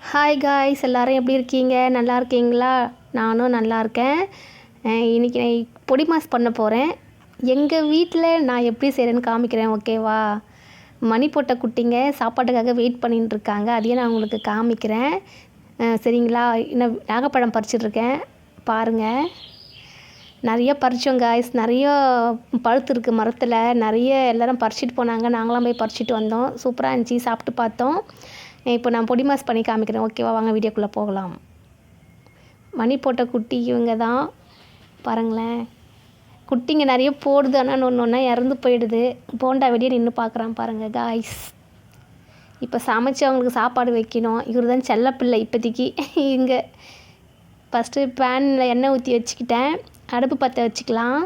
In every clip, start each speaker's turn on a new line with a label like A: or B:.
A: Hi guys, எல்லோரும் எப்படி இருக்கீங்க? நல்லா இருக்கீங்களா? நானும் நல்லா இருக்கேன். இன்றைக்கி நான் பொடி மாஸ் பண்ண போகிறேன். எங்கள் வீட்டில் நான் எப்படி செய்கிறேன்னு காமிக்கிறேன், ஓகேவா? மணி போட்ட குட்டிங்க சாப்பாட்டுக்காக வெயிட் பண்ணிட்டு இருக்காங்க. அதையும் நான் உங்களுக்கு காமிக்கிறேன், சரிங்களா? இன்னும் நாகப்பழம் பறிச்சிட்ருக்கேன், பாருங்கள். நிறைய பறித்தோம் காய்ஸ், நிறைய பழுத்து இருக்குது மரத்தில். நிறைய எல்லோரும் பறிச்சிட்டு போனாங்க, நாங்களாம் போய் பறிச்சிட்டு வந்தோம். சூப்பராக இருந்துச்சு, சாப்பிட்டு பார்த்தோம். இப்போ நான் பொடி மாஸ் பண்ணி காமிக்கிறேன், ஓகேவா? வாங்க வீடியோக்குள்ளே போகலாம். மணி போட்ட குட்டி இவங்க தான், பாருங்களேன். குட்டிங்க நிறைய போடுது, ஆனால் ஒன்று ஒன்றா இறந்து போயிடுது. போண்டா வெளியே நின்று பார்க்குறான் பாருங்கள் காய்ஸ். இப்போ சமைச்சு அவங்களுக்கு சாப்பாடு வைக்கணும். இவர் தான் செல்லப்பிள்ளை இப்போதைக்கு. இங்கே ஃபஸ்ட்டு பேனில் எண்ணெய் ஊற்றி வச்சுக்கிட்டேன். அடுப்பு பற்ற வச்சுக்கலாம்.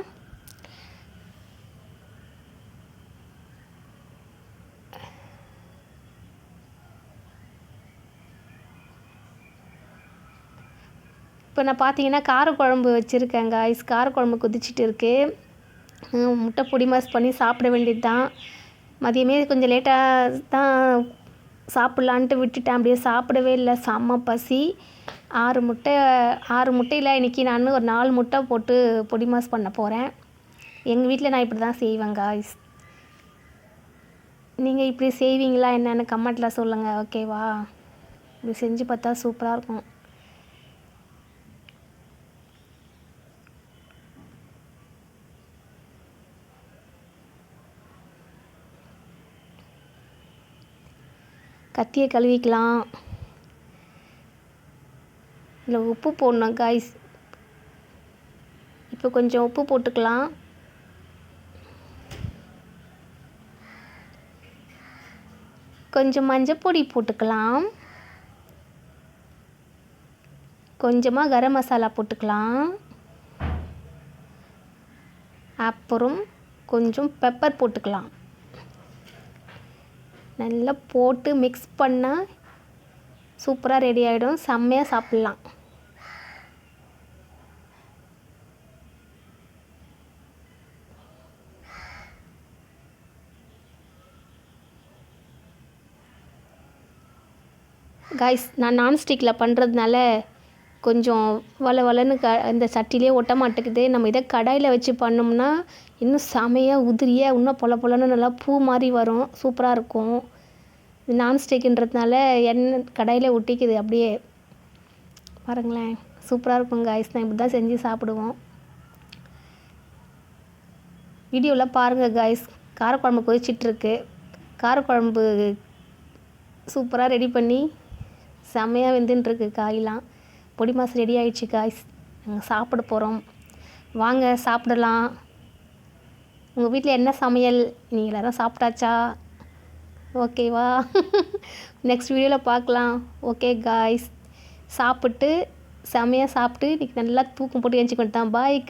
A: இப்போ நான் பார்த்தீங்கன்னா காரக்குழம்பு வச்சுருக்கேன் காய்ஸ். காரக்குழம்பு கொதிச்சிட்டு இருக்குது. முட்டை பொடி மாஸ் பண்ணி சாப்பிட வேண்டியது தான். மதியமே கொஞ்சம் லேட்டாக தான் சாப்பிட்லான்ட்டு விட்டுட்டேன், அப்படியே சாப்பிடவே இல்லை. செம்ம பசி. 6 முட்டையில் இன்றைக்கி நான் ஒரு 4 முட்டை போட்டு பொடி மாஸ் பண்ண போகிறேன். எங்கள் வீட்டில் நான் இப்படி தான் செய்வேன் காய்ஸ். நீங்கள் இப்படி செய்வீங்களா என்னென்னு கமெண்ட்டில் சொல்லுங்கள், ஓகேவா? இப்படி செஞ்சு பார்த்தா சூப்பராக இருக்கும். கத்தியை கழுவிக்கலாம். இல்லை உப்பு போடணும் காய்ஸ். இப்போ கொஞ்சம் உப்பு போட்டுக்கலாம். கொஞ்சம் மஞ்சப்பொடி போட்டுக்கலாம். கொஞ்சமாக கரம் மசாலா போட்டுக்கலாம். அப்புறம் கொஞ்சம் பெப்பர் போட்டுக்கலாம். நல்லா போட்டு மிக்ஸ் பண்ணால் சூப்பராக ரெடி ஆகிடும். செம்மையாக சாப்பிட்லாம். காய்ஸ், நான் நான்ஸ்டிக்கில் பண்ணுறதுனால கொஞ்சம் வளன்னு இந்த சட்டிலே ஒட்ட மாட்டேங்குது. நம்ம இதை கடாயில் வச்சு பண்ணோம்னா இன்னும் செமையாக உதிரியாக இன்னும் பொலன்னு நல்லா பூ மாதிரி வரும், சூப்பராக இருக்கும். இது நான்ஸ்டிக்குன்றதுனால எண்ணெய் கடாயில் ஒட்டிக்குது அப்படியே. பாருங்களேன், சூப்பராக இருக்கும் காய்ஸ். நான் இப்படி தான் செஞ்சு சாப்பிடுவோம். வீடியோவில் பாருங்கள் காய்ஸ். காரக்குழம்பு கொதிச்சிட்ருக்கு. காரக்குழம்பு சூப்பராக ரெடி பண்ணி செம்மையாக வெந்துட்டுருக்கு. காயெலாம் பொடி மாஸ் ரெடி ஆகிடுச்சு காய்ஸ். நாங்கள் சாப்பிட போகிறோம், வாங்க சாப்பிடலாம். உங்கள் வீட்டில் என்ன சமையல்? நீங்கள் எல்லோரும் சாப்பிட்டாச்சா? ஓகேவா? நெக்ஸ்ட் வீடியோவில் பார்க்கலாம், ஓகே காய்ஸ். சாப்பிட்டு செம்மையாக சாப்பிட்டு இன்றைக்கி நல்லா தூக்கம் போட்டு எழுந்திரிச்சு தான். பாய்.